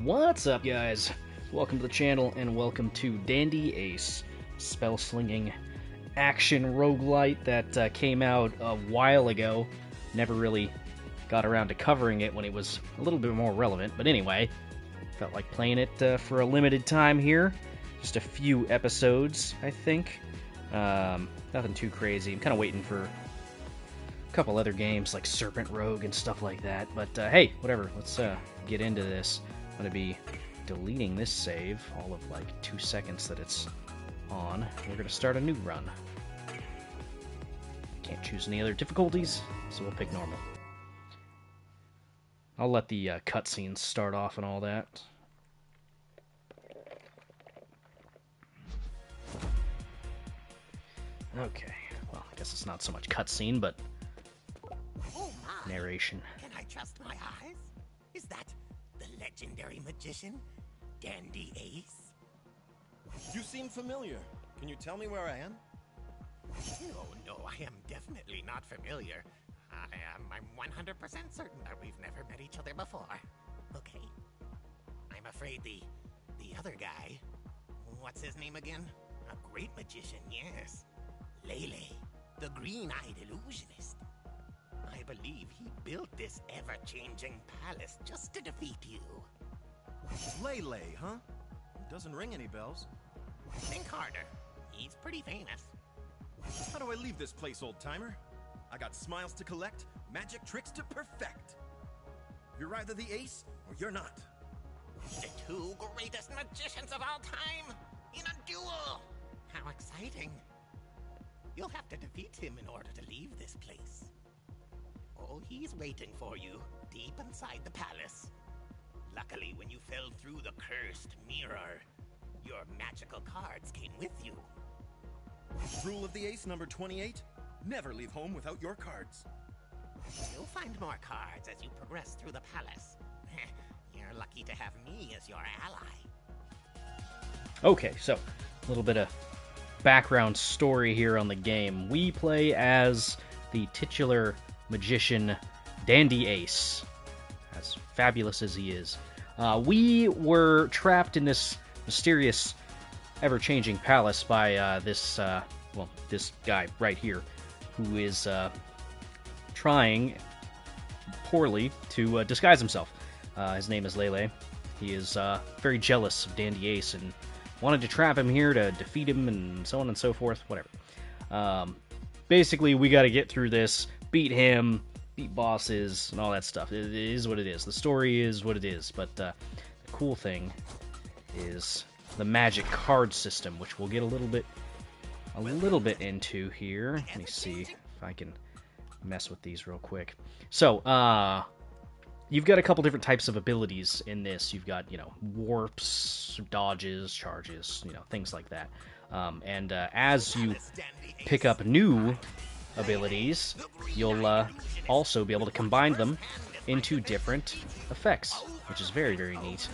What's up, guys? Welcome to the channel and welcome to Dandy Ace, spell slinging action roguelite that came out a while ago. Never really got around to covering it when it was a little bit more relevant, but anyway, felt like playing it for a limited time here. Just a few episodes, I think. Nothing too crazy. I'm kind of waiting for a couple other games like Serpent Rogue and stuff like that, but hey, whatever, let's get into this. I'm going to be deleting this save, all of like 2 seconds that it's on. We're going to start a new run. Can't choose any other difficulties, so we'll pick normal. I'll let the cutscenes start off and all that. Okay, well, I guess it's not so much cutscene, but narration. Can I trust my eyes? Is that the legendary magician, Dandy Ace? You seem familiar. Can you tell me where I am? No, I am definitely not familiar. I'm 100% certain that we've never met each other before. Okay. I'm afraid the other guy, what's his name again? A great magician, yes. Lele, the Green-Eyed Illusionist. I believe he built this ever-changing palace just to defeat you. Lele, huh? Doesn't ring any bells. Think harder. He's pretty famous. How do I leave this place, old-timer? I got smiles to collect, magic tricks to perfect. You're either the ace, or you're not. The two greatest magicians of all time in a duel! How exciting. You'll have to defeat him in order to leave this place. Oh, he's waiting for you, deep inside the palace. Luckily, when you fell through the cursed mirror, your magical cards came with you. Rule of the ace number 28, never leave home without your cards. You'll find more cards as you progress through the palace. You're lucky to have me as your ally. Okay, so a little bit of background story here on the game. We play as the titular magician Dandy Ace, as fabulous as he is. We were trapped in this mysterious, ever-changing palace by this guy right here, who is trying poorly to disguise himself. His name is Lele. He is very jealous of Dandy Ace and wanted to trap him here to defeat him and so on and so forth, whatever. Basically, we got to get through this, beat him, beat bosses, and all that stuff. It is what it is. The story is what it is, but the cool thing is the magic card system, which we'll get a little bit into here. Let me see if I can mess with these real quick. So, you've got a couple different types of abilities in this. You've got, warps, dodges, charges, things like that. And as you pick up new abilities, you'll also be able to combine them into different effects, which is very, very neat.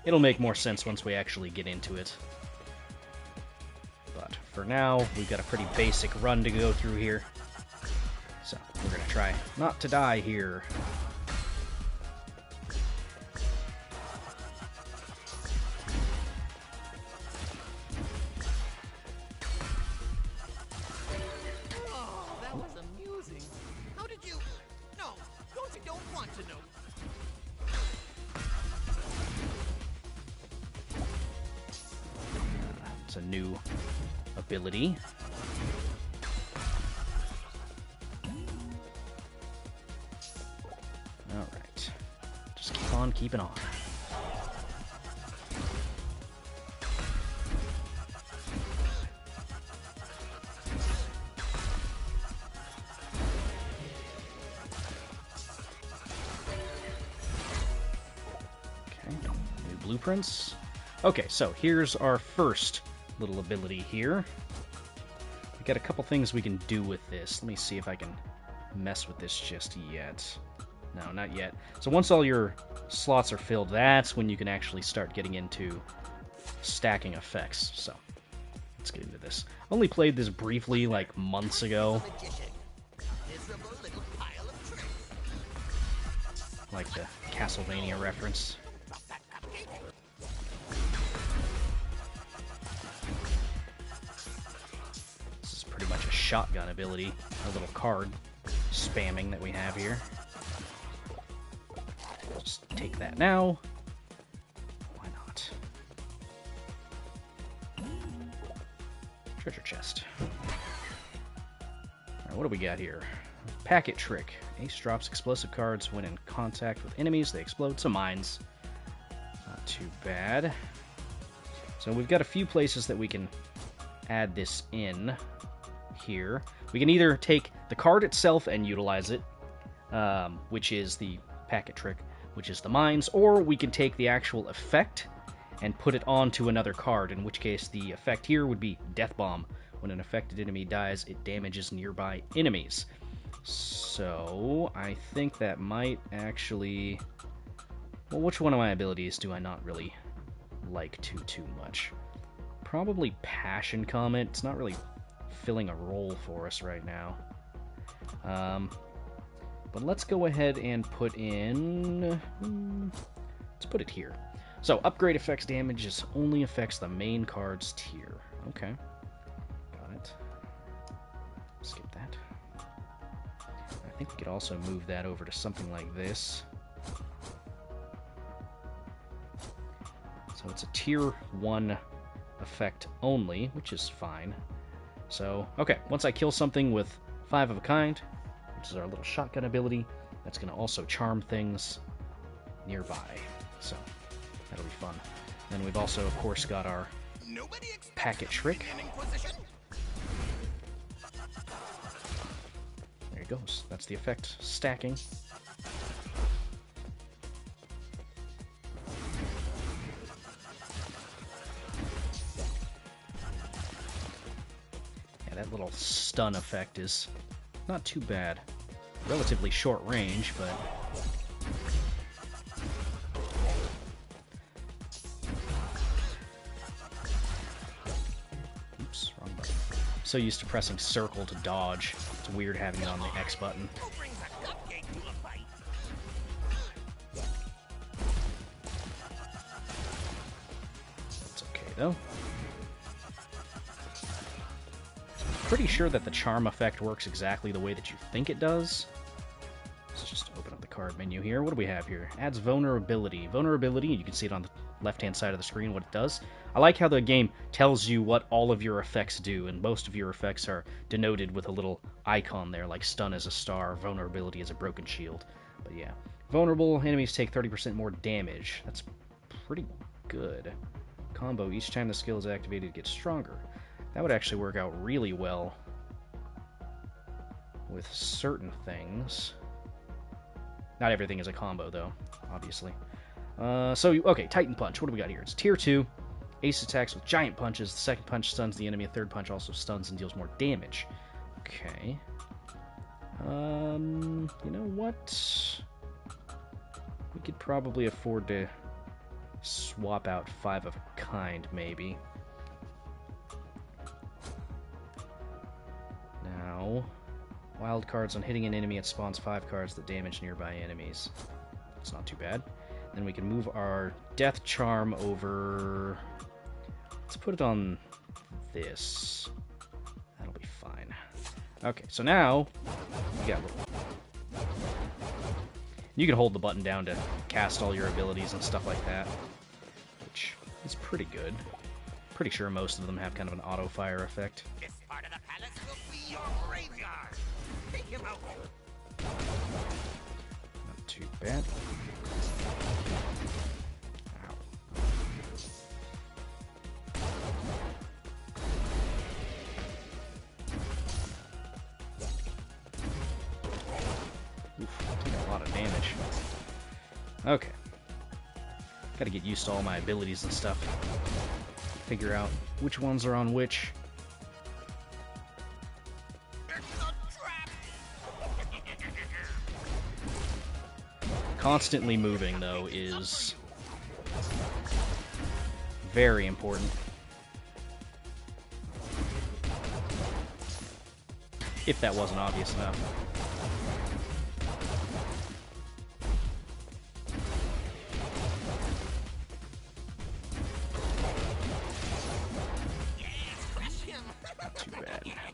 It'll make more sense once we actually get into it. But for now, we've got a pretty basic run to go through here. So, we're going to try not to die here. Oh, that was amusing. How did you... No, those who don't want to know. It's a new ability. Alright. Just keep on keeping on. Okay, new blueprints. Okay, so here's our first little ability here. We got a couple things we can do with this. Let me see if I can mess with this just yet. No, not yet. So once all your slots are filled, that's when you can actually start getting into stacking effects. So let's get into this. I only played this briefly like months ago. Miserable little pile of tricks. like the Castlevania reference. This is pretty much a shotgun ability, a little card spamming that we have here. Just take that now. Why not? Treasure chest. Alright, what do we got here? Packet trick. Ace drops explosive cards when in contact with enemies. They explode. Some mines. Not too bad. So we've got a few places that we can add this in here. We can either take the card itself and utilize it, which is the packet trick, which is the mines, or we can take the actual effect and put it onto another card, in which case the effect here would be Death Bomb. When an affected enemy dies, it damages nearby enemies. So, I think that might actually... Well, which one of my abilities do I not really like too much? Probably Passion Comet. It's not really filling a role for us right now. But let's go ahead and put in... let's put it here. So, upgrade effects damages only affects the main card's tier. Okay. Got it. Skip that. I think we could also move that over to something like this. So it's a tier 1 effect only, which is fine. So, okay, once I kill something with 5 of a kind, which is our little shotgun ability, that's going to also charm things nearby. So, that'll be fun. Then we've also, of course, got our packet trick. There it goes. That's the effect. Stacking. Yeah, that little stun effect is not too bad. Relatively short range, but... Oops, wrong button. I'm so used to pressing circle to dodge. It's weird having it on the X button. It's okay, though. Pretty sure that the charm effect works exactly the way that you think it does. Let's just open up the card menu here. What do we have here? Adds vulnerability. Vulnerability, you can see it on the left-hand side of the screen what it does. I like how the game tells you what all of your effects do, and most of your effects are denoted with a little icon there, like stun as a star, vulnerability as a broken shield. But yeah, vulnerable enemies take 30% more damage. That's pretty good. Combo, each time the skill is activated, it gets stronger. That would actually work out really well with certain things. Not everything is a combo, though, obviously. Okay, Titan Punch. What do we got here? It's Tier 2. Ace attacks with giant punches. The second punch stuns the enemy. A third punch also stuns and deals more damage. Okay. You know what? We could probably afford to swap out 5 of a kind, maybe. Now, wild cards on hitting an enemy, it spawns 5 cards that damage nearby enemies. That's not too bad. Then we can move our Death Charm over... Let's put it on this. That'll be fine. Okay, so now we got a little... You can hold the button down to cast all your abilities and stuff like that, which is pretty good. Pretty sure most of them have kind of an auto-fire effect. This part of the palace will be your graveyard. Take him out. Not too bad. Ow. Oof, taking a lot of damage. Okay. Gotta get used to all my abilities and stuff. Figure out which ones are on which. Constantly moving, though, is very important. If that wasn't obvious enough.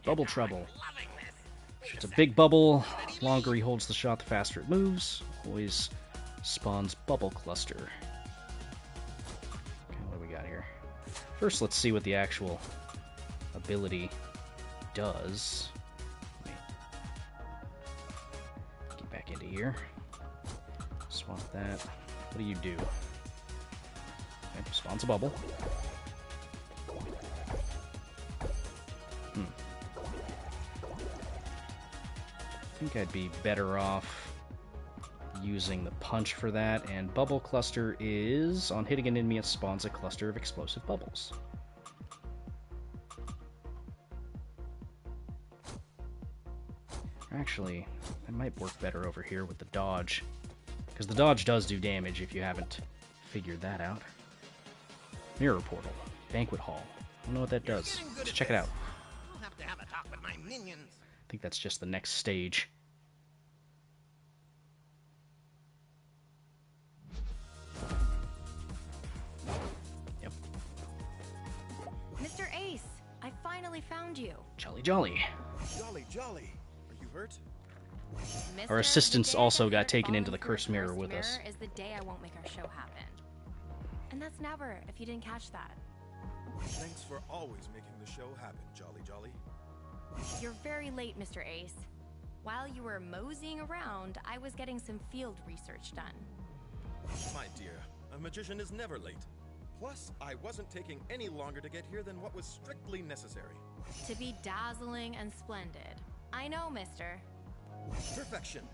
Bubble trouble. It's a big bubble. The longer he holds the shot, the faster it moves. Always spawns bubble cluster. Okay, what do we got here? First, let's see what the actual ability does. Let me get back into here. Swap that. What do you do? Okay, spawns a bubble. I think I'd be better off using the punch for that, and bubble cluster is, on hitting an enemy, it spawns a cluster of explosive bubbles. Actually, that might work better over here with the dodge, because the dodge does do damage if you haven't figured that out. Mirror portal, banquet hall. I don't know what that does. Let's check it out. I'll have to have a talk with my minions. I think that's just the next stage. Yep. Mr. Ace, I finally found you. Jolly jolly. Jolly, jolly. Are you hurt? Our Mister, assistants the day also that got you're taken into falling the through a cursed mirror cursed with us. mirror is the day I won't make our show happen. And that's never, if you didn't catch that. Thanks for always making the show happen, Jolly Jolly. You're very late, Mr. Ace. While you were moseying around, I was getting some field research done. My dear, a magician is never late. Plus, I wasn't taking any longer to get here than what was strictly necessary. To be dazzling and splendid. I know, mister. Perfection.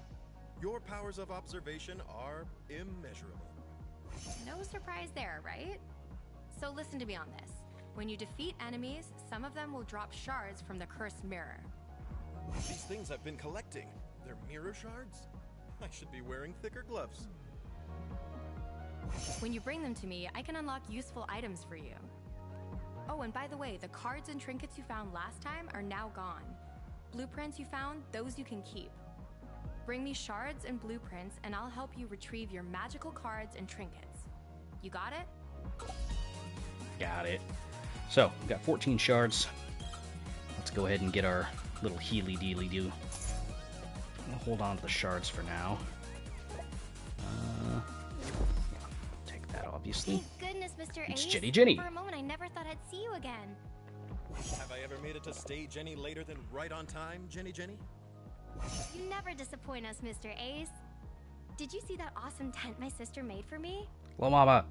Your powers of observation are immeasurable. No surprise there, right? So listen to me on this. When you defeat enemies, some of them will drop shards from the cursed mirror. These things I've been collecting, they're mirror shards? I should be wearing thicker gloves. When you bring them to me, I can unlock useful items for you. Oh, and by the way, the cards and trinkets you found last time are now gone. Blueprints you found, those you can keep. Bring me shards and blueprints, and I'll help you retrieve your magical cards and trinkets. You got it? Got it. So, we've got 14 shards. Let's go ahead and get our little healy-dealy-do. I'll hold on to the shards for now. Take that, obviously. Thank goodness, Mr. It's Ace. Jenny. For a moment, I never thought I'd see you again. Have I ever made it to stage any later than right on time, Jenny? You never disappoint us, Mr. Ace. Did you see that awesome tent my sister made for me? Hello, Mama.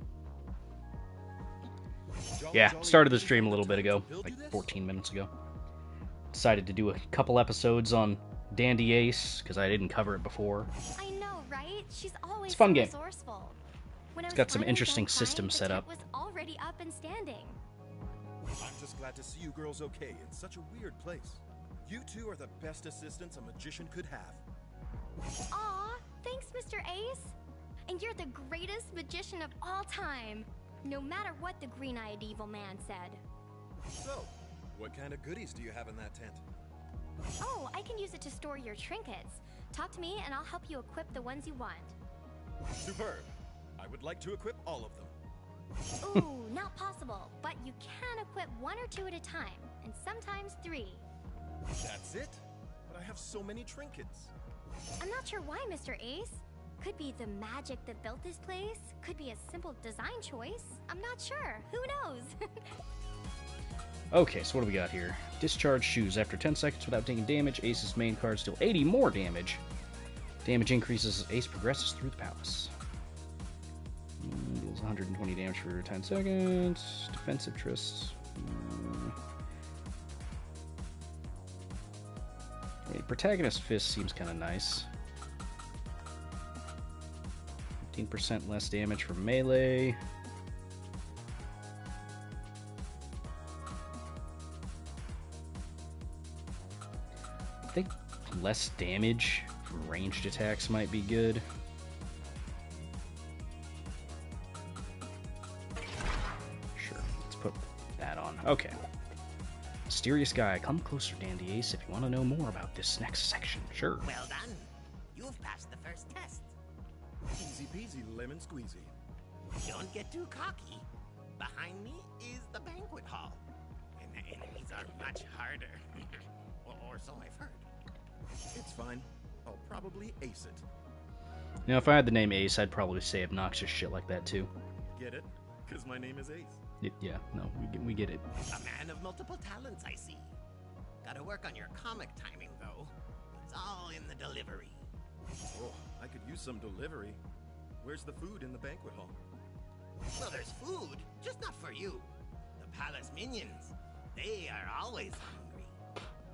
Jolly Yeah, Jolly started the really stream a found little bit time to ago, build like you this? 14 minutes ago. Decided to do a couple episodes on Dandy Ace, because I didn't cover it before. I know, right? She's always It's a fun so game. resourceful. When It's I was got some finally interesting done crying, system the set tent up. was already up and standing. I'm just glad to see you girls okay in such a weird place. You two are the best assistants a magician could have. Aw, thanks, Mr. Ace. And you're the greatest magician of all time. No matter what the green-eyed evil man said. So, what kind of goodies do you have in that tent? Oh, I can use it to store your trinkets. Talk to me and I'll help you equip the ones you want. Superb. I would like to equip all of them. Ooh, not possible. But you can equip 1 or 2 at a time, and sometimes 3. That's it? But I have so many trinkets. I'm not sure why, Mr. Ace. Could be the magic that built this place. Could be a simple design choice. I'm not sure. Who knows? Okay, so what do we got here? Discharge shoes. After 10 seconds without taking damage, Ace's main cards deal 80 more damage. Damage increases as Ace progresses through the palace. Deals 120 damage for 10 seconds. Defensive trysts. Wait, Protagonist Fist seems kind of nice. 15% less damage for melee. I think less damage from ranged attacks might be good. Sure, let's put that on. Okay. Mysterious guy, come closer, Dandy Ace, if you want to know more about this next section. Sure. Well done. You've passed the first test. Easy peasy, lemon squeezy. Don't get too cocky. Behind me is the banquet hall. And the enemies are much harder. or so I've heard. It's fine. I'll probably ace it. Now, if I had the name Ace, I'd probably say obnoxious shit like that too. Get it? Because my name is Ace. Yeah, no, we get it. A man of multiple talents, I see. Gotta work on your comic timing, though. It's all in the delivery. Oh, I could use some delivery. Where's the food in the banquet hall? Well, there's food, just not for you. The palace minions, they are always hungry.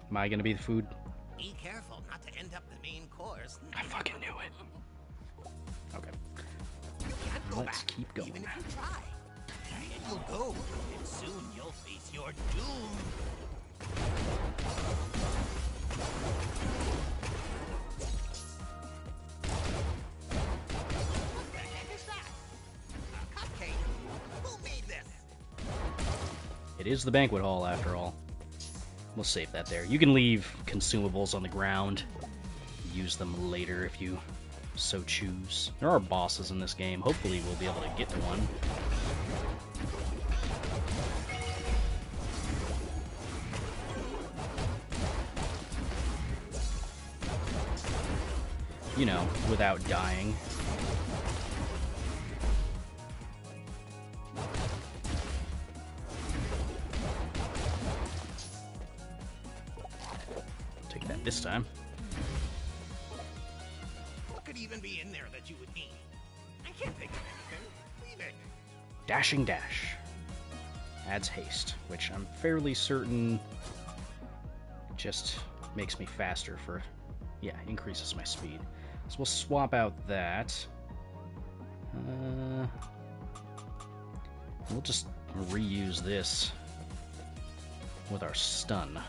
Am I gonna be the food? Be careful not to end up the main course. I fucking knew it. Okay. You can't go Let's back, keep going. even if you try. And you'll go, and soon you'll face your doom. What the heck is that? A cupcake? Who made this? It is the banquet hall, after all. We'll save that there. You can leave consumables on the ground. Use them later if you so choose. There are bosses in this game. Hopefully we'll be able to get to one. You know, without dying. Take that this time. What could even be in there that you would need? I can't think of anything. Leave it. Dashing Dash. Adds haste, which I'm fairly certain just makes me faster for... Yeah, increases my speed. So we'll swap out that. We'll just reuse this with our stun.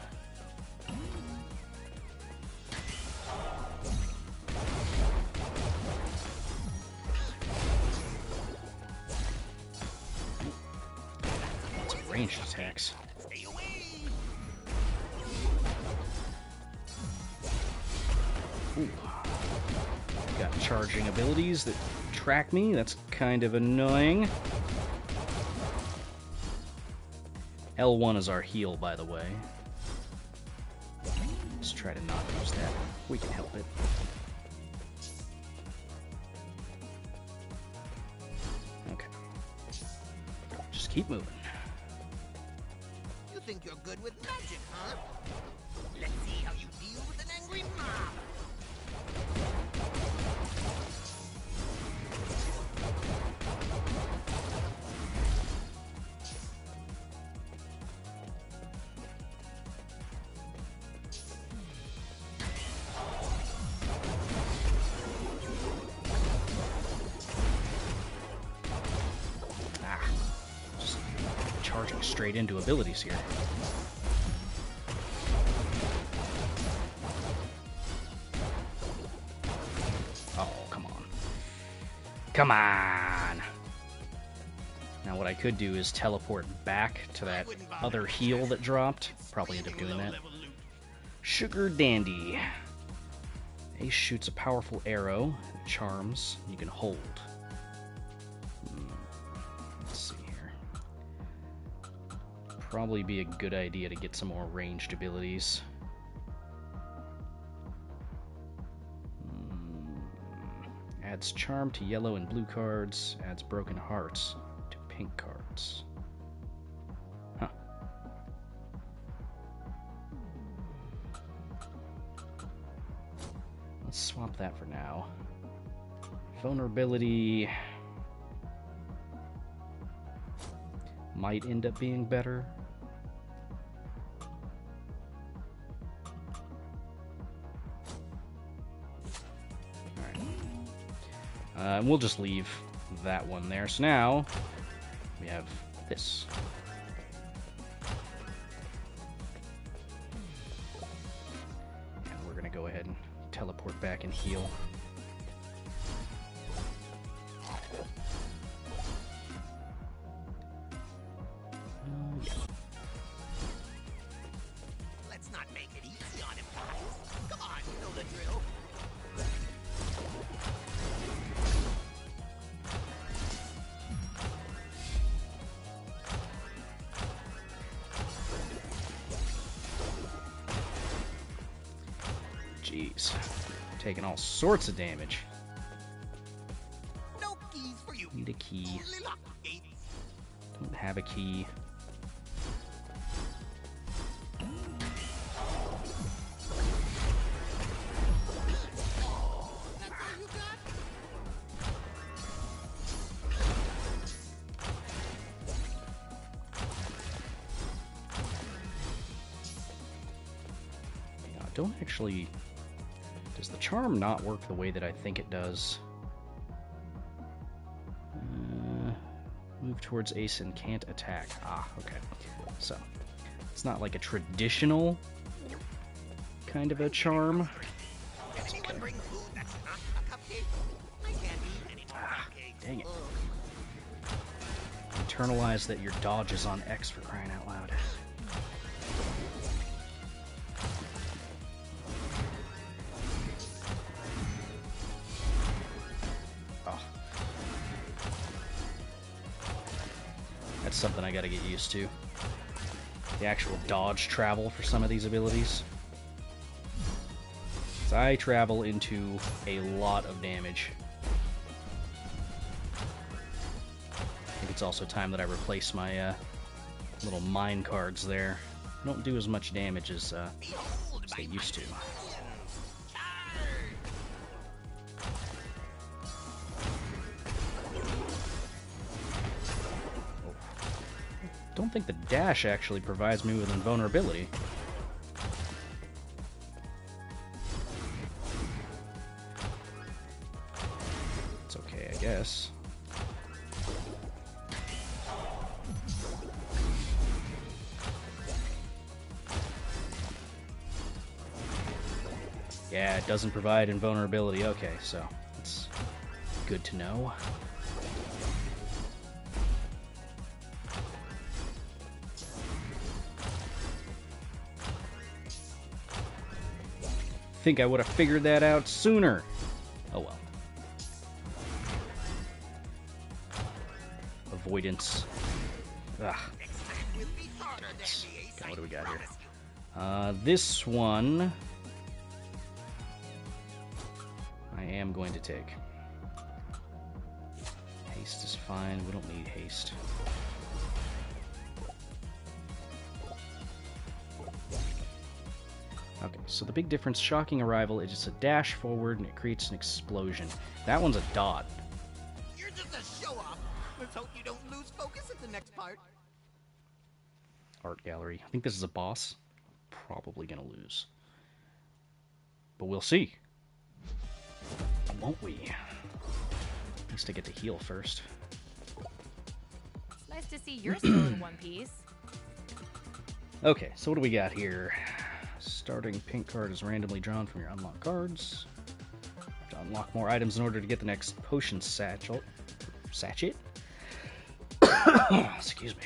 Lots of ranged attacks. Stay away. Ooh. Got charging abilities that track me. That's kind of annoying. L1 is our heal, by the way. Let's try to not use that. We can help it. Okay. Just keep moving. You think you're good with magic, huh? Let's see how you deal with an angry mob. Just charging straight into abilities here. Oh, come on. Come on! Now what I could do is teleport back to that other heal that dropped. Probably end up doing that. Sugar Dandy. Ace shoots a powerful arrow. Charms. You can hold. Let's see here. Probably be a good idea to get some more ranged abilities. Adds charm to yellow and blue cards. Adds broken hearts to pink cards. Huh. Let's swap that for now. Vulnerability might end up being better. And we'll just leave that one there. So now we have this. And we're going to go ahead and teleport back and heal. Yeah. Let's not make it easy on him, guys. Come on, you know the drill. Jeez. Taking all sorts of damage. No keys for you. Need a key. Only lock gates. Don't have a key. That's all you got? Yeah, don't actually... Does the charm not work the way that I think it does? Move towards Ace and can't attack. Ah, okay. So, it's not like a traditional kind of a charm. Can anyone bring food that's not a cupcake? I can't eat any more cupcakes. Dang it. Ugh. Internalize that your dodge is on X, for crying out loud. Oh. That's something I gotta get used to. The actual dodge travel for some of these abilities. So I travel into a lot of damage. I think it's also time that I replace my little mine cards there. Don't do as much damage as they used to. Don't think the dash actually provides me with invulnerability. It's okay, I guess. Yeah, it doesn't provide invulnerability. Okay, so it's good to know. Think I would have figured that out sooner. Oh well. Avoidance. Ugh. Okay, what do we got here? This one I am going to take. Haste is fine. We don't need haste. Okay, so the big difference, shocking arrival, is just a dash forward and it creates an explosion. That one's a dot. You're just a show-off. Let's hope you don't lose focus at the next part. Art gallery. I think this is a boss. Probably gonna lose. But we'll see. Won't we? At least I get to heal first. Nice to see you're still in one piece. Okay, so what do we got here? Starting pink card is randomly drawn from your unlocked cards. To unlock more items in order to get the next potion satchel. Sachet? Excuse me.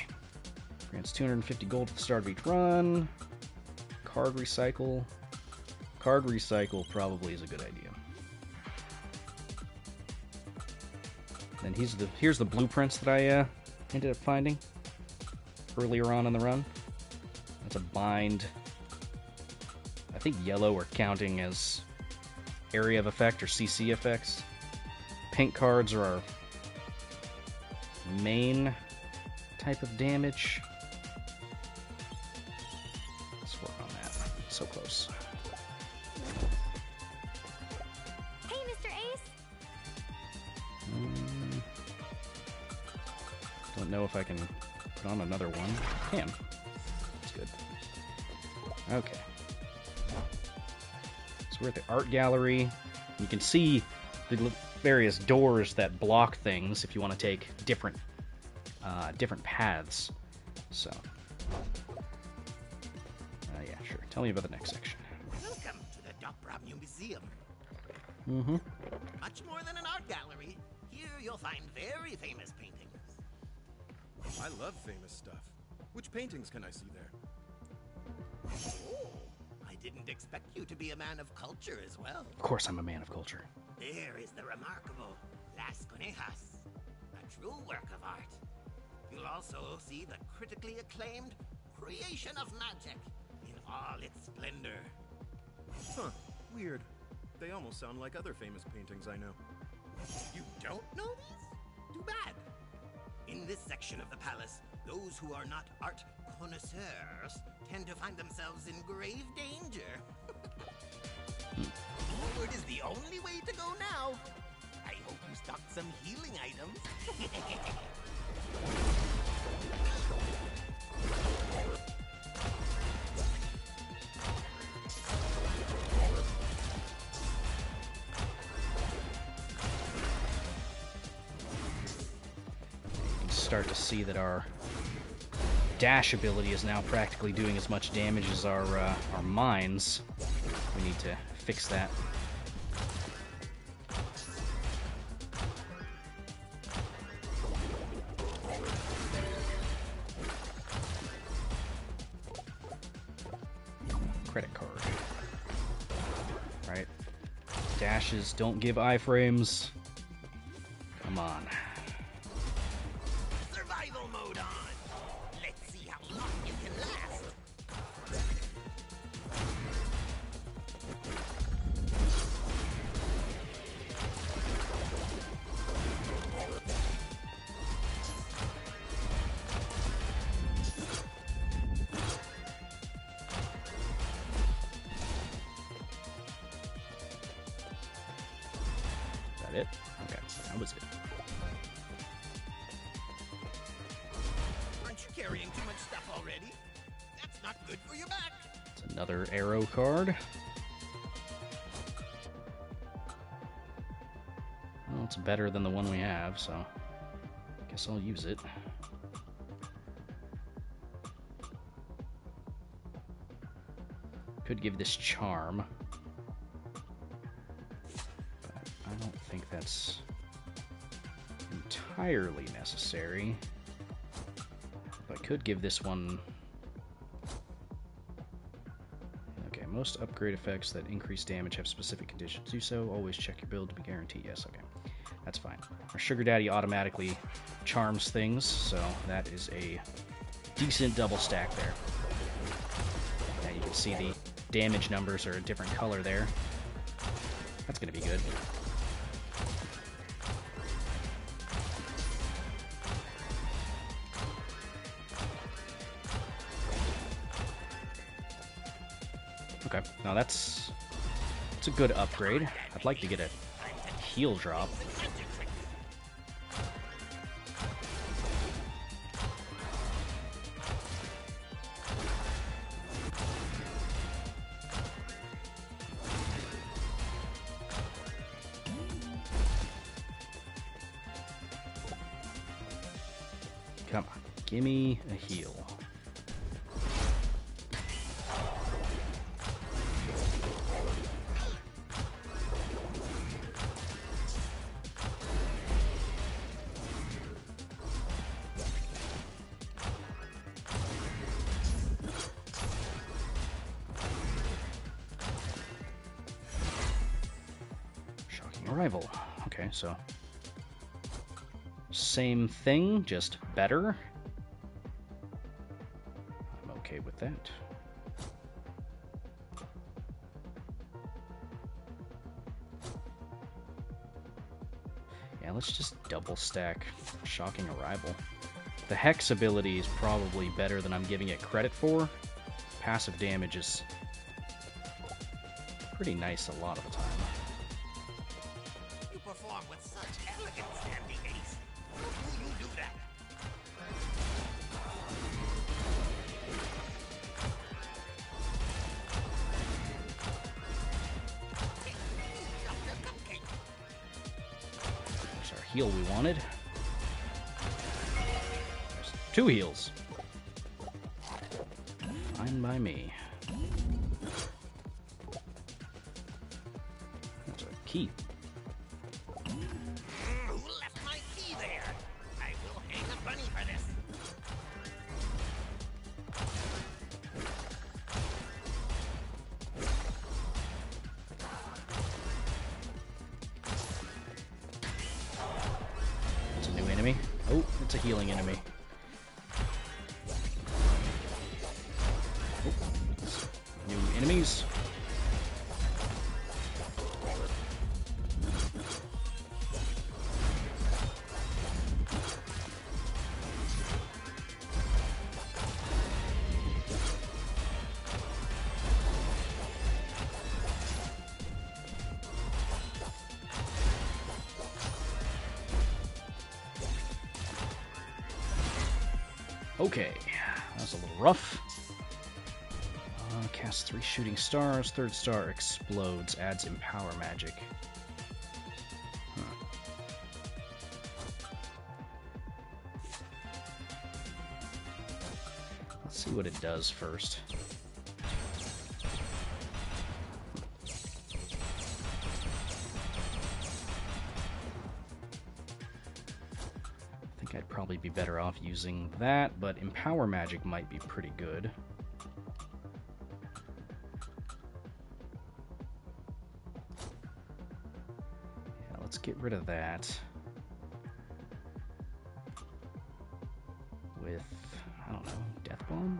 Grants 250 gold at the start of each run. Card recycle. Card recycle probably is a good idea. Then here's the blueprints that I ended up finding earlier on in the run. That's a bind. I think yellow are counting as area of effect or CC effects. Pink cards are our main type of damage. Let's work on that. So close. Hey, Mr. Ace! Don't know if I can put on another one. Can. That's good. Okay. So we're at the art gallery. You can see the various doors that block things if you want to take different paths. So, yeah, sure. Tell me about the next section. Welcome to the Dopra Museum. Mm-hmm. Much more than an art gallery. Here you'll find very famous paintings. I love famous stuff. Which paintings can I see there? Oh, I didn't expect you to be a man of culture as well. Of course I'm a man of culture. There is the remarkable Las Conejas, a true work of art. You'll also see the critically acclaimed Creation of Magic in all its splendor. Huh. Weird. They almost sound like other famous paintings I know. You don't know these? Too bad. In this section of the palace, those who are not art connoisseurs tend to find themselves in grave danger. Forward is the only way to go now. I hope you stocked some healing items. Start to see that our dash ability is now practically doing as much damage as our mines. We need to fix that. Credit card. Right. Dashes don't give iframes. Come on. Survival mode on. Let's see how long you can last. Is that it? Okay, that was it. Aren't you carrying too much stuff already? That's not good for your back. It's another arrow card. Well, it's better than the one we have, so I guess I'll use it. Could give this charm, but I don't think that's entirely necessary. But I could give this one... Okay, most upgrade effects that increase damage have specific conditions. Do so. Always check your build to be guaranteed. Yes, okay. That's fine. Our Sugar Daddy automatically charms things, so that is a decent double stack there. And you can see the damage numbers are a different color there. That's going to be good. Okay, now that's a good upgrade. I'd like to get a heal drop. Come on, gimme a heal. Arrival. Okay, so same thing, just better. I'm okay with that. Yeah, let's just double stack Shocking Arrival. The Hex ability is probably better than I'm giving it credit for. Passive damage is pretty nice a lot of the time. Perform with such elegance, Dandy Ace. How do you do that? Drop your cupcake. There's our heal we wanted. There's 2 heals. Fine by me. That's a key. Who left my key there? I will hang a bunny for this. It's a new enemy. Oh, it's a healing enemy. Oh, new enemies. Okay, that was a little rough. Cast 3 shooting stars. Third star explodes. Adds empower magic. Huh. Let's see what it does first. I think I'd probably be better off using that, but empower magic might be pretty good. Let's get rid of that with, I don't know, Death Bomb?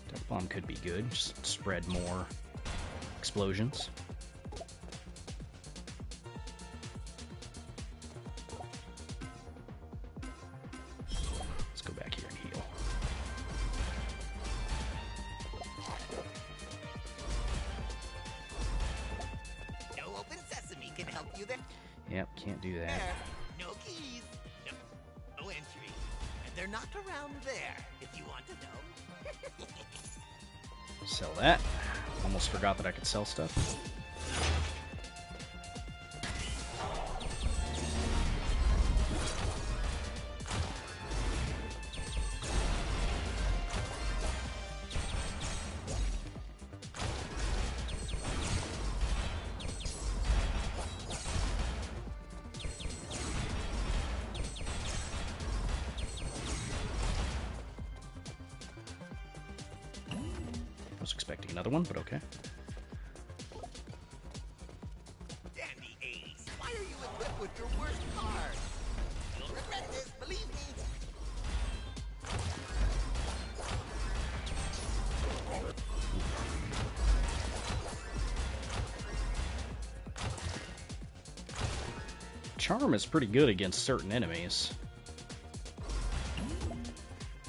Death Bomb could be good, just spread more explosions. Let's go back here and heal. No open sesame can help you there. Yep, can't do that. No keys. No entry. And they're not around there, if you want to know. Sell that. Almost forgot that I could sell stuff. Was expecting another one, but okay. Dandy Ace, why are you equipped with your worst card? You'll regret this, believe me. Charm is pretty good against certain enemies.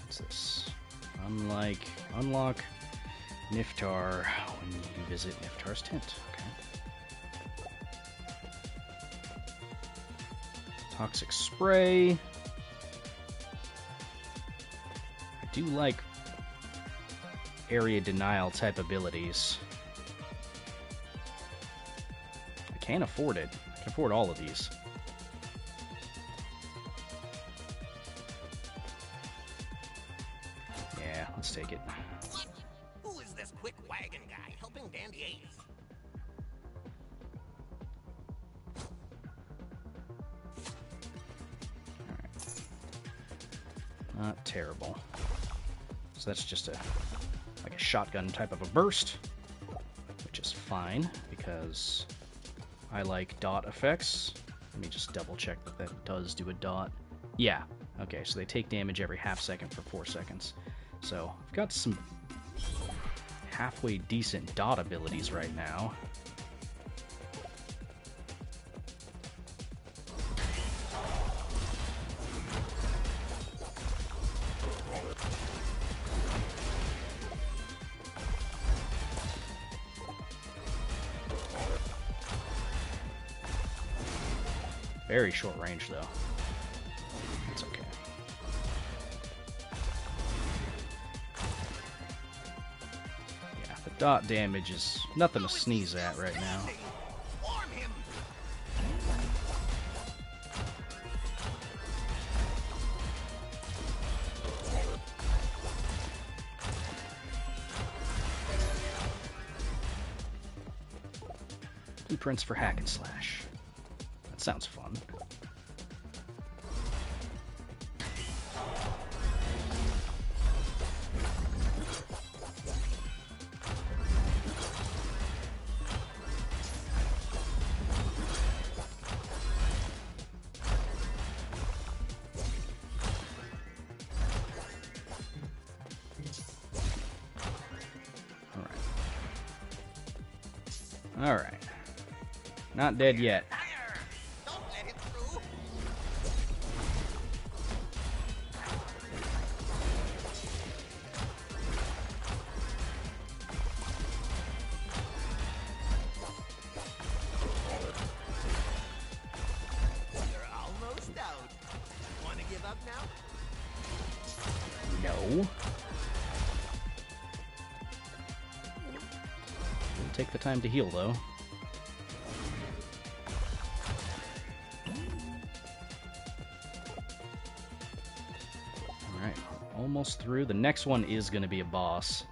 What's this? Unlock Niftar when you visit Niftar's tent. Okay. Toxic Spray. I do like area denial type abilities. I can't afford it. I can afford all of these. Yeah, let's take it. Who is this quick wagon guy helping Dandy Ace? Not terrible. So that's just like a shotgun type of a burst, which is fine because I like dot effects. Let me just double check that that does do a dot. Yeah. Okay, so they take damage every half second for 4 seconds. So I've got some halfway decent dot abilities right now. Very short range, though. That's okay. Yeah, the dot damage is nothing to sneeze at right now. Warm him. Blueprints for hack and slash. That sounds fun. All right. Not dead yet. Fire! Don't let him through. You're almost out. Want to give up now? No. We'll take the time to heal, though. Alright, almost through. The next one is going to be a boss.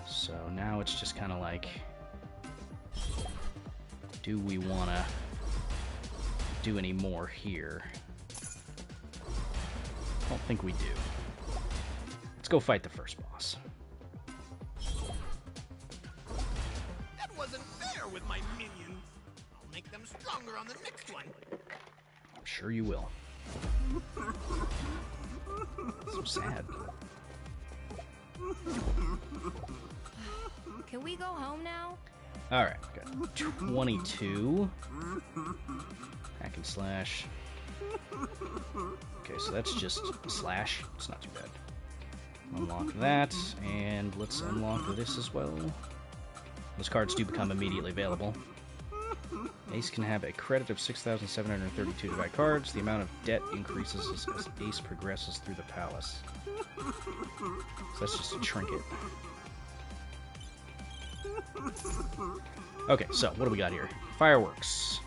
So now it's just kind of like, do we want to do any more here? I don't think we do. Let's go fight the first boss. That wasn't fair with my minions. I'll make them stronger on the next one. I'm sure you will. So sad. Can we go home now? Alright, got 22. Hack and slash. Okay, so that's just a slash. It's not too bad. Unlock that, and let's unlock this as well. Those cards do become immediately available. Ace can have a credit of 6,732 to buy cards. The amount of debt increases as Ace progresses through the palace. So that's just a trinket. Okay, so what do we got here? Fireworks.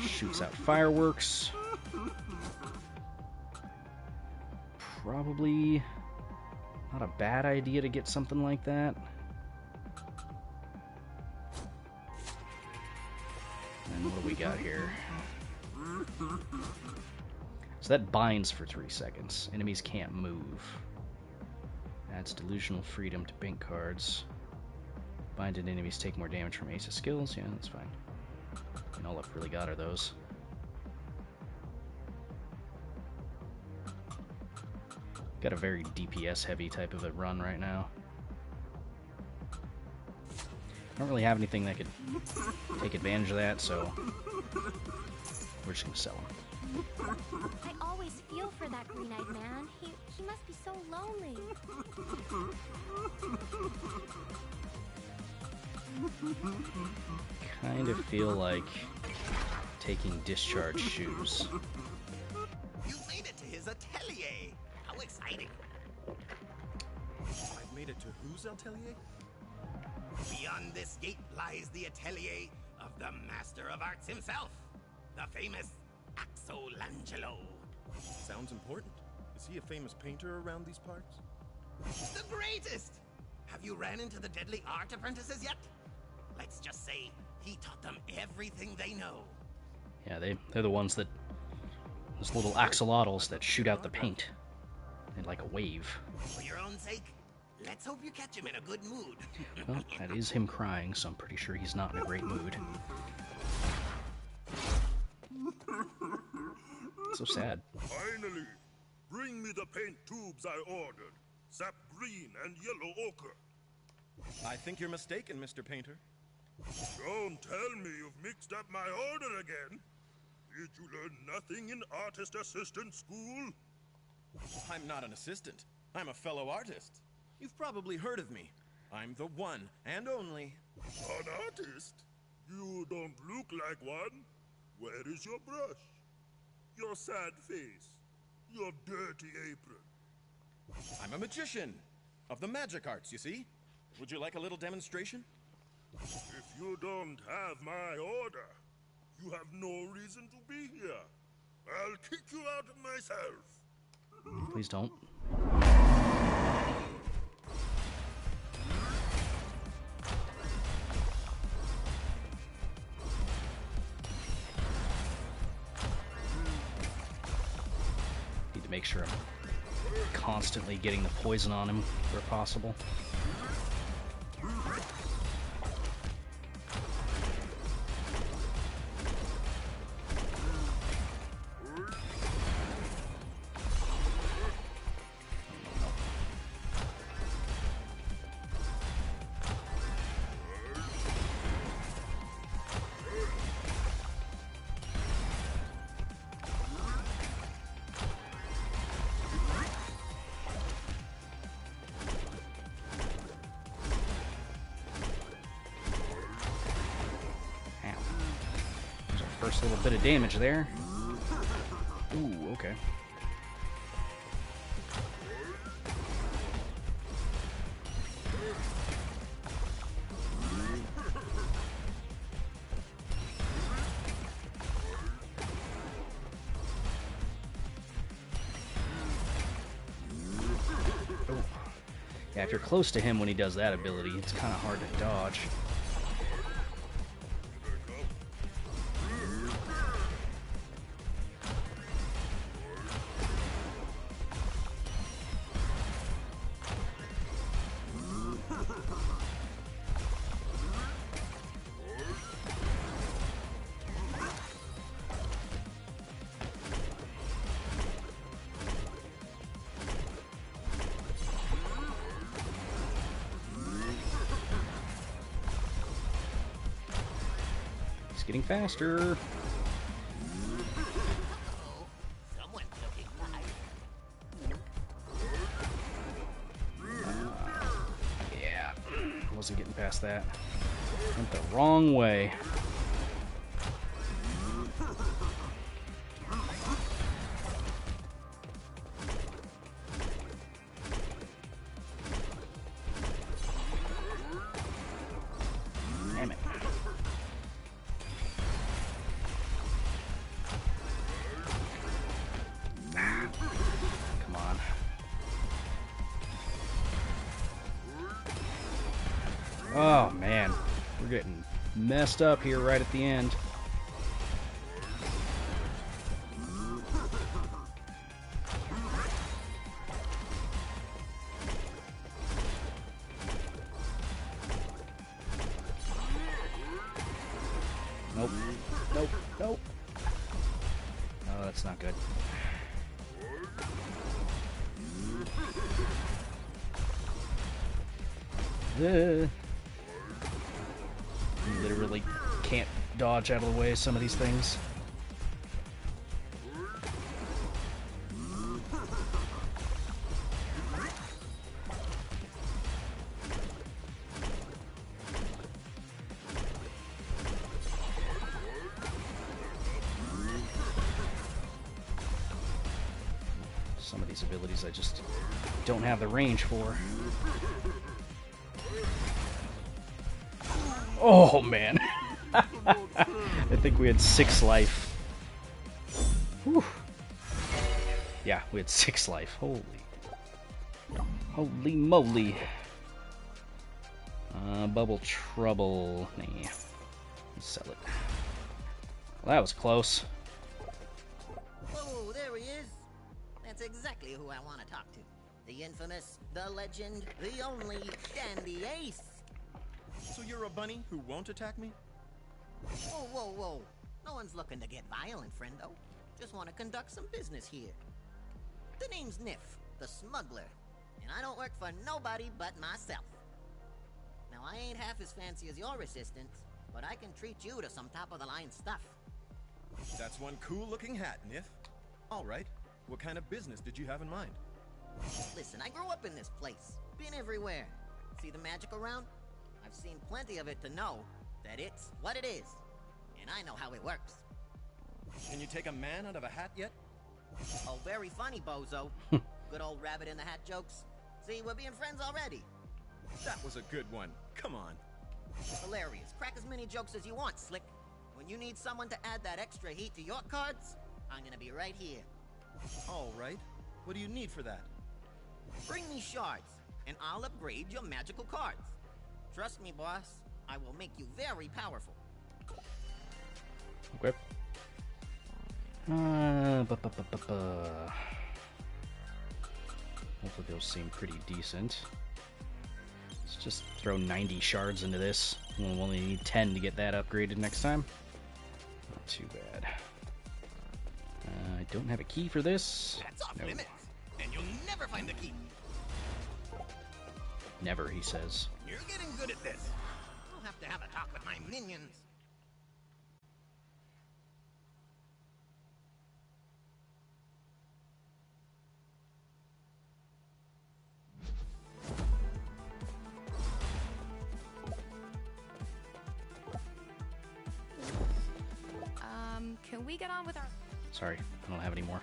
Shoots out fireworks. Probably not a bad idea to get something like that. And what do we got here? So that binds for 3 seconds. Enemies can't move. Adds delusional freedom to bank cards. Binded enemies take more damage from Ace's skills. Yeah, that's fine. And all I've really got are those. Got a very DPS heavy type of a run right now. I don't really have anything that could take advantage of that, so we're just gonna sell them. I always feel for that green-eyed man. He must be so lonely. Kind of feel like taking discharge shoes. You made it to his atelier. How exciting. I've made it to whose atelier? Beyond this gate lies the atelier of the Master of Arts himself, the famous Axolangelo. Sounds important. Is he a famous painter around these parts? The greatest! Have you ran into the deadly art apprentices yet? Let's just say he taught them everything they know. Yeah, they're the ones that... those little axolotls that shoot out the paint. In like a wave. For your own sake, let's hope you catch him in a good mood. Well, that is him crying, so I'm pretty sure he's not in a great mood. So sad. Finally! Bring me the paint tubes I ordered. Sap green and yellow ochre. I think you're mistaken, Mr. Painter. Don't tell me you've mixed up my order again. Did you learn nothing in artist assistant school? I'm not an assistant. I'm a fellow artist. You've probably heard of me. I'm the one and only. An artist? You don't look like one. Where is your brush? Your sad face? Your dirty apron? I'm a magician. Of the magic arts, you see? Would you like a little demonstration? If you don't have my order, you have no reason to be here. I'll kick you out myself. Please don't. Need to make sure I'm constantly getting the poison on him where possible. First little bit of damage there. Ooh, okay. Yeah, if you're close to him when he does that ability, it's kind of hard to dodge. It's getting faster. Someone's looking nice. Yeah, wasn't getting past that. Went the wrong way. Damn it. Come on. Oh man, we're getting messed up here right at the end. Nope. Nope. Nope. Oh, that's not good. Literally can't dodge out of the way of some of these things. Some of these abilities I just don't have the range for. Oh man. I think we had 6 life. Whew. Yeah, we had 6 life. Holy moly. Bubble trouble. Nah. Let's sell it. Well, that was close. Oh, there he is. That's exactly who I want to talk to. The infamous, the legend, the only Dandy Ace. So you're a bunny who won't attack me? Whoa, whoa, whoa. No one's looking to get violent, friendo. Just want to conduct some business here. The name's Niff, the smuggler, and I don't work for nobody but myself. Now, I ain't half as fancy as your assistant, but I can treat you to some top-of-the-line stuff. That's one cool-looking hat, Niff. All right. What kind of business did you have in mind? Listen, I grew up in this place. Been everywhere. See the magic around? I've seen plenty of it to know that it's what it is. And I know how it works. Can you take a man out of a hat yet? Oh, very funny, bozo. Good old rabbit in the hat jokes. See, we're being friends already. That was a good one. Come on. Hilarious. Crack as many jokes as you want, Slick. When you need someone to add that extra heat to your cards, I'm gonna be right here. All right. What do you need for that? Bring me shards, and I'll upgrade your magical cards. Trust me, boss. I will make you very powerful. Okay. Hopefully those seem pretty decent. Let's just throw 90 shards into this. We'll only need 10 to get that upgraded next time. Not too bad. I don't have a key for this. That's off No. limits, and you'll never find the key. Never, he says. You're getting good at this. I'll have to have a talk with my minions. Can we get on with our... Sorry, I don't have any more.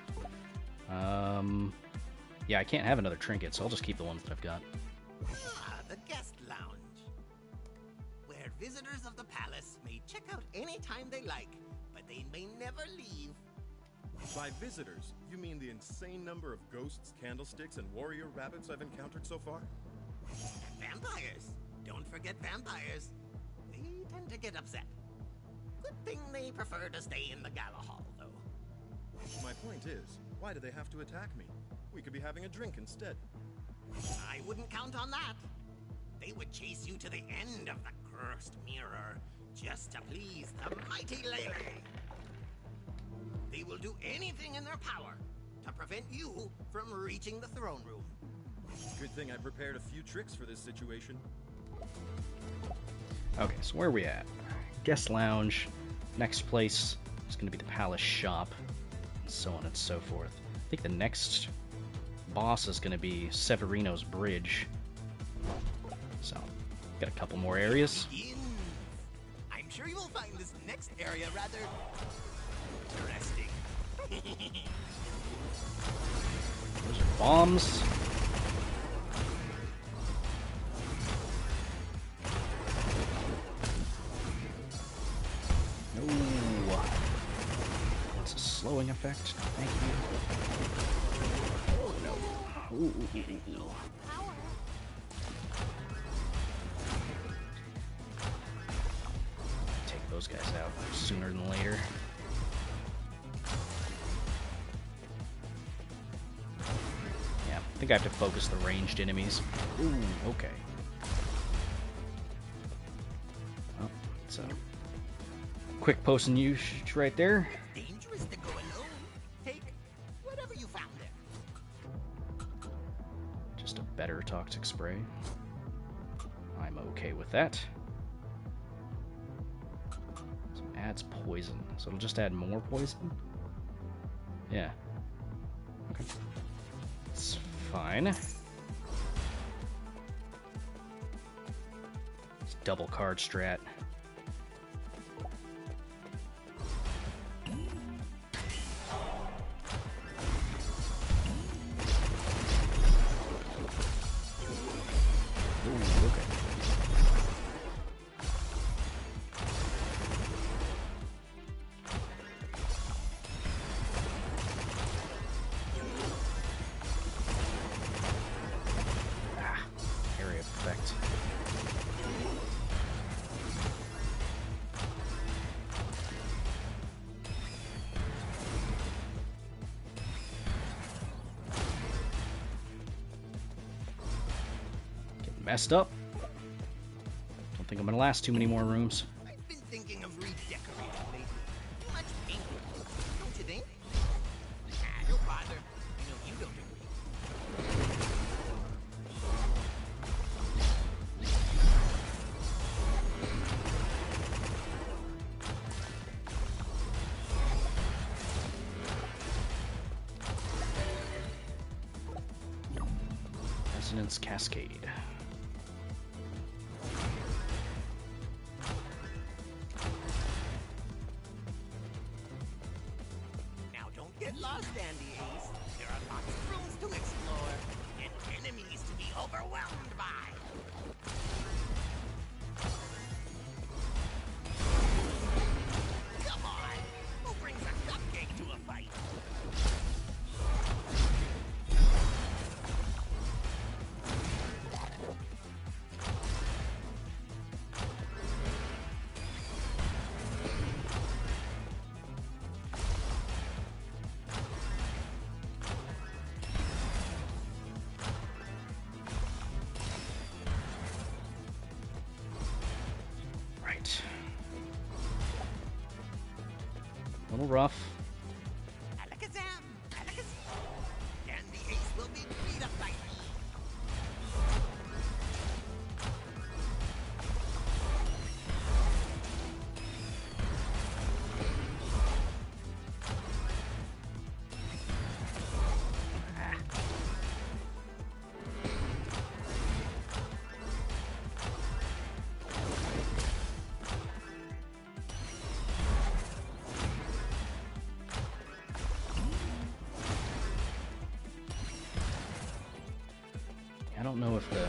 Yeah, I can't have another trinket, so I'll just keep the ones that I've got. Ah, the guest lounge. Where visitors of the palace may check out any time they like, but they may never leave. By visitors, you mean the insane number of ghosts, candlesticks, and warrior rabbits I've encountered so far? Vampires. Don't forget vampires. They tend to get upset. Good thing they prefer to stay in the gala hall, though. My point is, why do they have to attack me? We could be having a drink instead. I wouldn't count on that. They would chase you to the end of the cursed mirror just to please the mighty Lele. They will do anything in their power to prevent you from reaching the throne room. Good thing I prepared a few tricks for this situation. Okay, so where are we at? Guest lounge. Next place is going to be the palace shop, and so on and so forth. I think the next boss is going to be Severino's Bridge. So, got a couple more areas. I'm sure you will find this next area rather interesting. Those are bombs. No. What's a slowing effect? Thank you. Oh no. Ooh. Power. Take those guys out sooner than later. Yeah, I think I have to focus the ranged enemies. Ooh, okay. Well, it's a quick potion use right there. Dangerous to go alone. Take whatever you found there. Just a better toxic spray. I'm okay with that. So adds poison. So it'll just add more poison? Yeah. Okay. It's fine. It's double card strat. Ooh, okay. Area effect. Getting messed up. Don't think I'm gonna last too many more rooms. I've been thinking of redecorating lately. Too much paint, don't you think? No bother. You know you don't agree. Resonance Cascade. Now don't get lost, Dandy Ace. There are lots of rooms to explore and enemies to be overwhelmed by. Come on! Who brings a cupcake to a fight? Right. A little rough. Alakazam! Alakazam! Dandy Ace will be beat up by me. I don't know if the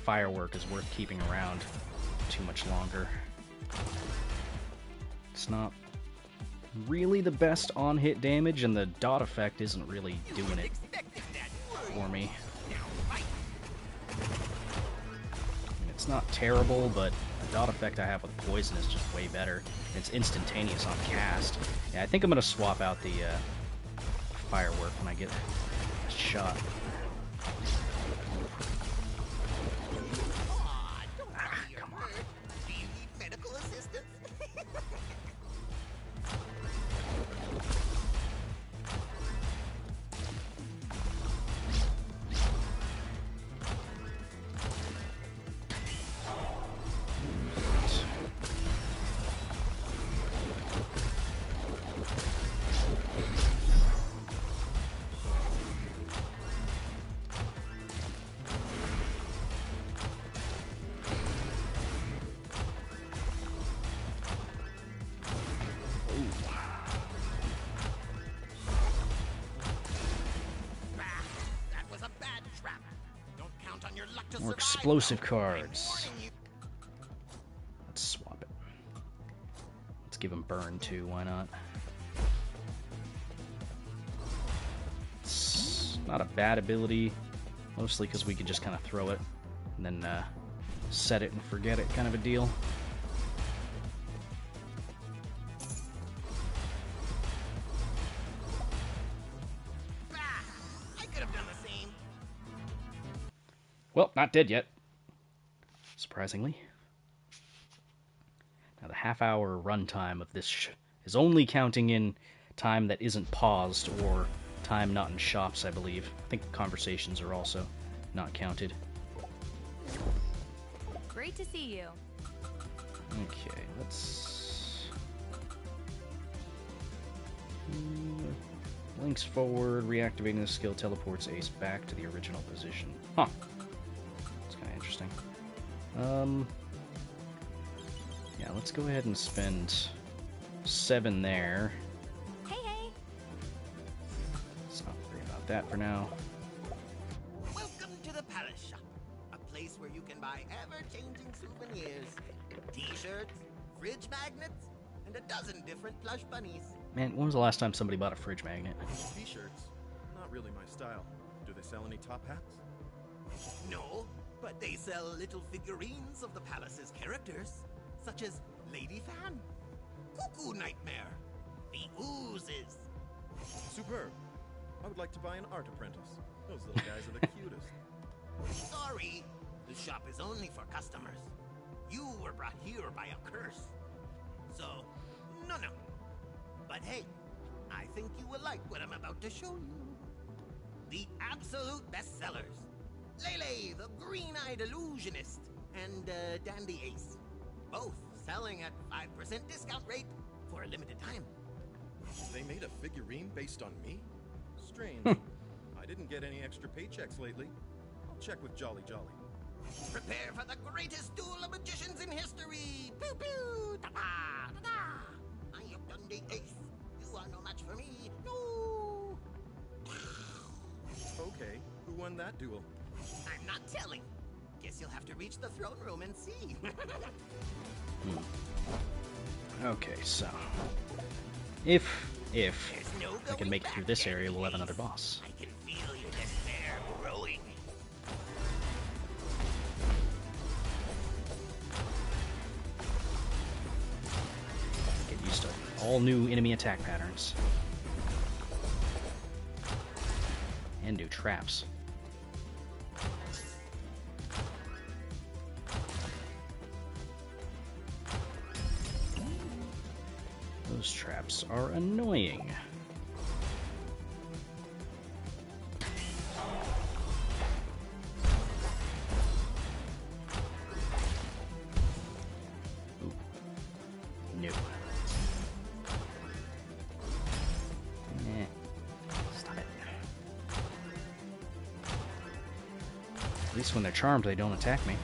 firework is worth keeping around too much longer. It's not really the best on-hit damage, and the dot effect isn't really doing it Expecting that, were for me. you? Now fight! It's not terrible, but the dot effect I have with poison is just way better. It's instantaneous on cast. Yeah, I think I'm gonna swap out the firework when I get shot. Come on. Do you need medical assistance? More explosive cards. Let's swap it. Let's give him burn too, why not? It's not a bad ability, mostly because we can just kind of throw it and then set it and forget it kind of a deal. Well, not dead yet, surprisingly. Now, the half-hour runtime of this is only counting in time that isn't paused or time not in shops, I believe. I think conversations are also not counted. Great to see you. Okay, let's... Links forward, reactivating the skill teleports Ace back to the original position. Huh. Interesting. Yeah, let's go ahead and spend 7 there. Hey. Let's not worry about that for now. Welcome to the Palace Shop, a place where you can buy ever-changing souvenirs, t-shirts, fridge magnets, and a dozen different plush bunnies. Man, when was the last time somebody bought a fridge magnet? T-shirts. Not really my style. Do they sell any top hats? No, but they sell little figurines of the palace's characters, such as Lady Fan, Cuckoo Nightmare, the Oozes. Superb. I would like to buy an art apprentice. Those little guys are the cutest. Sorry, the shop is only for customers. You were brought here by a curse. So, no. But hey, I think you will like what I'm about to show you. The absolute bestsellers. Lele, the Green-Eyed Illusionist, and Dandy Ace. Both selling at 5% discount rate for a limited time. They made a figurine based on me? Strange. I didn't get any extra paychecks lately. I'll check with Jolly. Prepare for the greatest duel of magicians in history! Pew pew! Ta-da! Ta-da! I am Dandy Ace. You are no match for me. No! Okay, who won that duel? I'm not telling. Guess you'll have to reach the throne room and see. Okay, so if I can make it through this area, we'll have another boss. I can feel your despair growing. Get used to all new enemy attack patterns and new traps. Those traps are annoying. Ooh. No. Stop it. At least when they're charmed, they don't attack me.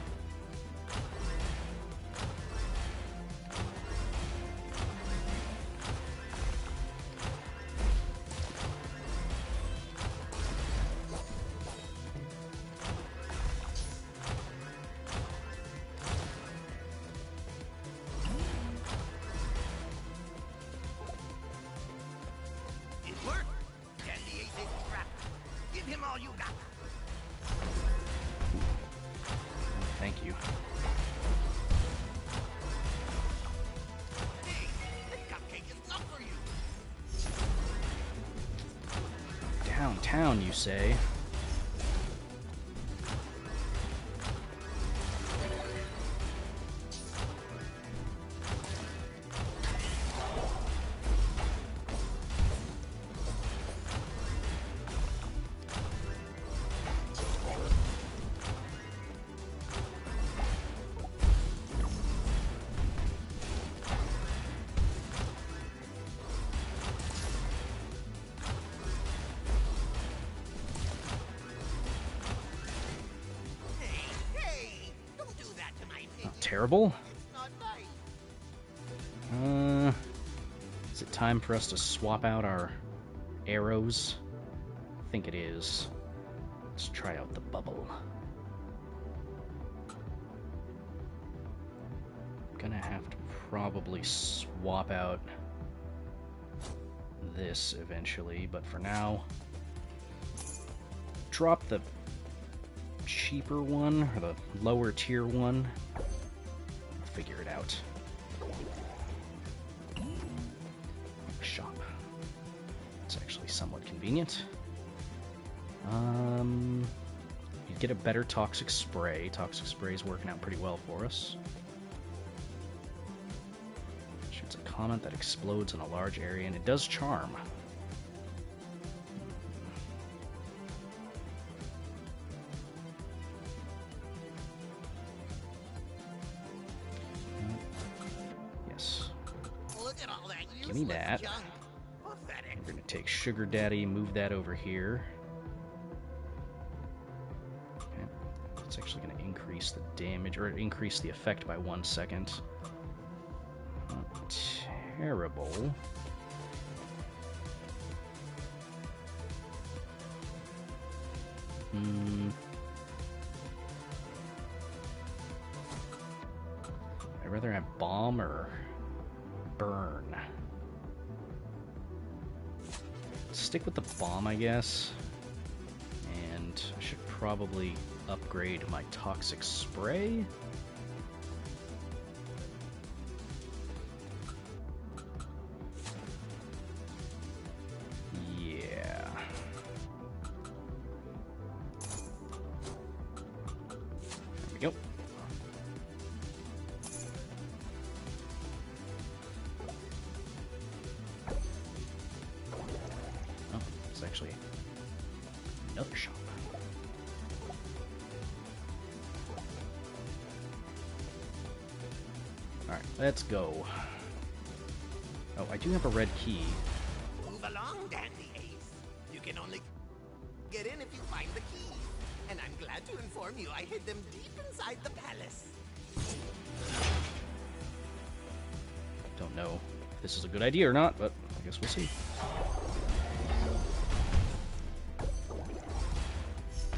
thank you. Hey, the cupcake is not for you. Downtown, you say? Hey, don't do that to my pigeon. Terrible? It's not nice. Is it time for us to swap out our arrows? I think it is. Let's try out the bubble. Gonna have to probably swap out this eventually, but for now, drop the cheaper one, or the lower tier one. We'll figure it out. Shop. It's actually somewhat convenient. You get a better toxic spray. Toxic spray is working out pretty well for us. Shoots a comment that explodes in a large area, and it does charm. Yes. Look at all that Give me useless that. junk. Pathetic. We're going to take Sugar Daddy, move that over here. Okay. It's actually going to increase the damage, or increase the effect by 1 second. Not terrible. I'd rather have bomb or burn. Stick with the bomb, I guess. And I should probably upgrade my toxic spray. Yeah. There we go. Oh, it's actually another shop. Alright, let's go. Oh, I do have a red key. Move along, Dandy Ace. You can only get in if you find the key. And I'm glad to inform you I hid them deep inside the palace. Don't know if this is a good idea or not, but I guess we'll see.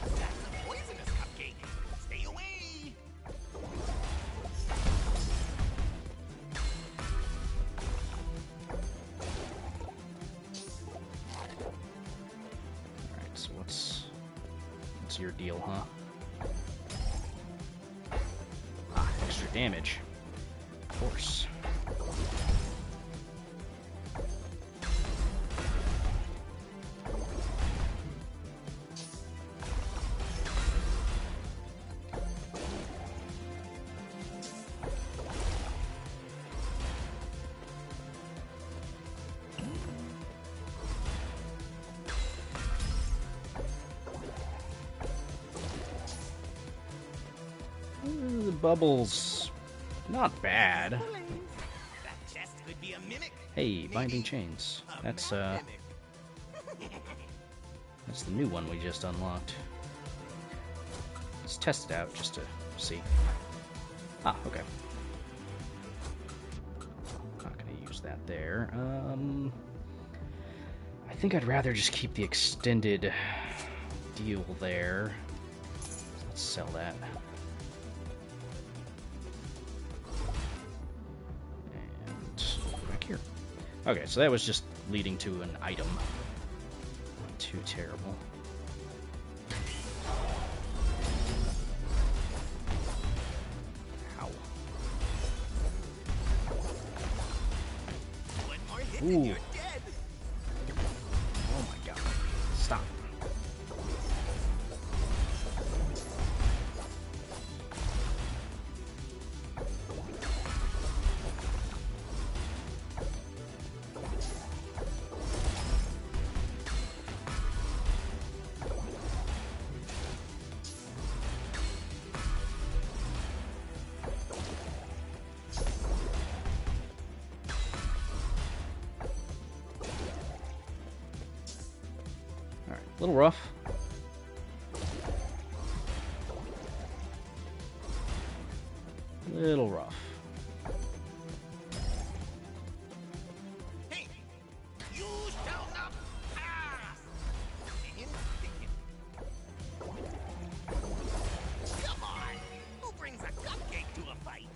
That's a poisonous cupcake. Stay away. Alright, so what's your deal, huh? Ah, extra damage. Of course. The bubbles, not bad. That chest could be a mimic. Hey, binding Maybe chains. a That's mimic. that's the new one we just unlocked. Let's test it out just to see. Ah, okay. Not gonna use that there. I think I'd rather just keep the extended deal there. Let's sell that. And back here. Okay, so that was just leading to an item. Not too terrible. hit Ooh. and you're dead. Oh my god. Stop. Alright, a little rough. Little rough. Hey, you shall not pass. Come on, who brings a cupcake to a fight?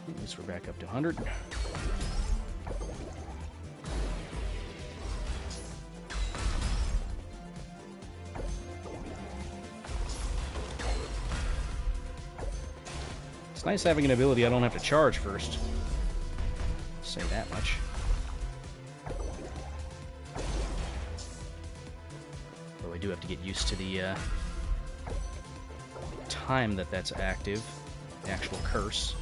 At least we're back up to 100. It's nice having an ability I don't have to charge first. Say that much. Though I do have to get used to the time that that's active, the actual curse.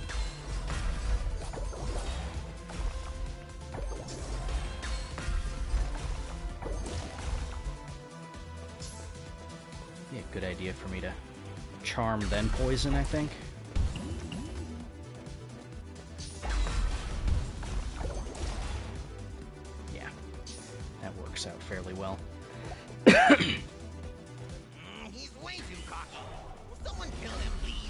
Be a good idea for me to charm then poison, I think. Yeah, that works out fairly well. He's way too cocky. Will someone kill him, please?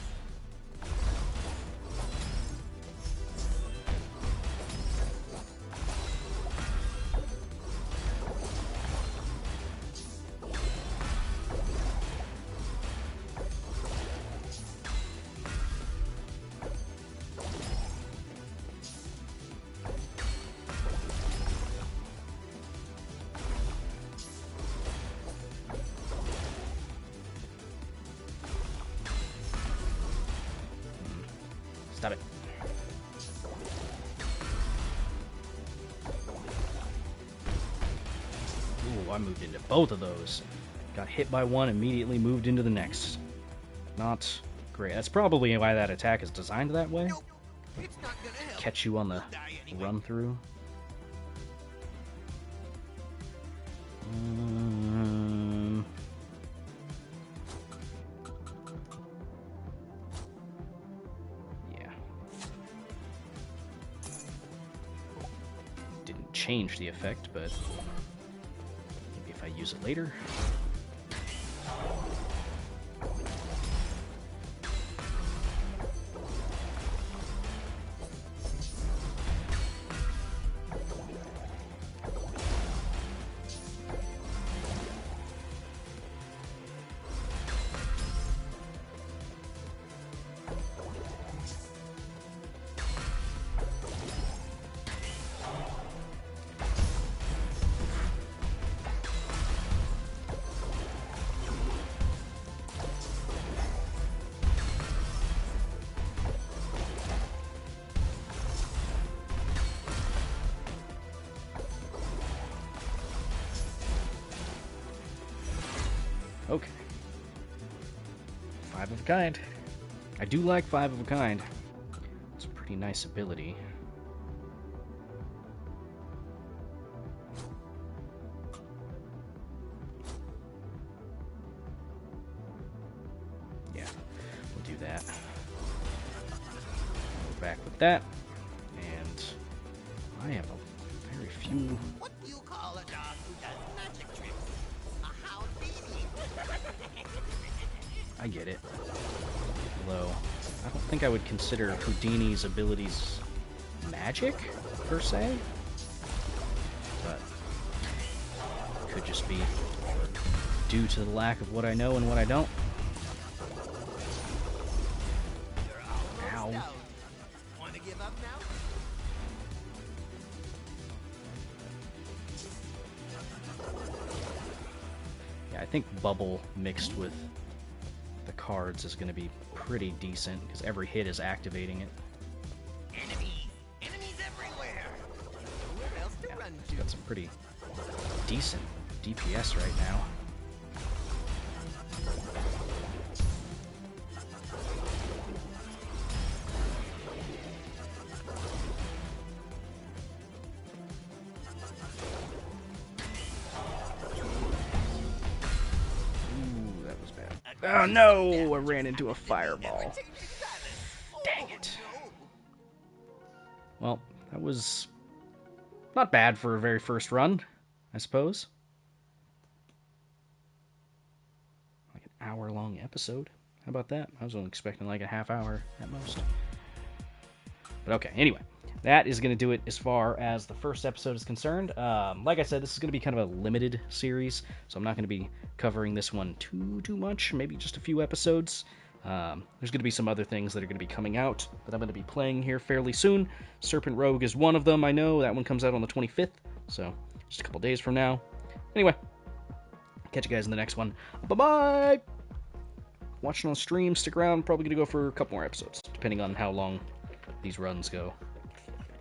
Stop it. Ooh, I moved into both of those. Got hit by one, immediately moved into the next. Not great. That's probably why that attack is designed that way. Nope, it's not gonna help. Catch you on the You'll die anyway. run through. Yeah. Didn't change the effect, but maybe if I use it later. Okay. 5 of a kind. I do like 5 of a kind. It's a pretty nice ability. Yeah, we'll do that. Go back with that. And I have a very few... What do you call a dog who does magic tricks? A Houdini. I get it. Although, I don't think I would consider Houdini's abilities magic, per se. But, it could just be due to the lack of what I know and what I don't. You're almost Ow. out. Want to give up now? Yeah, I think Bubble mixed with the cards is going to be pretty decent, because every hit is activating it. Enemies! Enemies some pretty decent DPS right now. Ooh, that was bad. Oh no! I ran into a fireball. Dang it. Well, that was not bad for a very first run, I suppose. Like an hour-long episode. How about that? I was only expecting like a half hour at most. But okay, anyway. That is going to do it as far as the first episode is concerned. Like I said, this is going to be kind of a limited series, so I'm not going to be covering this one too much, maybe just a few episodes. There's going to be some other things that are going to be coming out that I'm going to be playing here fairly soon. Serpent Rogue is one of them, I know. That one comes out on the 25th, so just a couple days from now. Anyway, catch you guys in the next one. Bye-bye! Watching on stream, stick around. Probably going to go for a couple more episodes, depending on how long these runs go.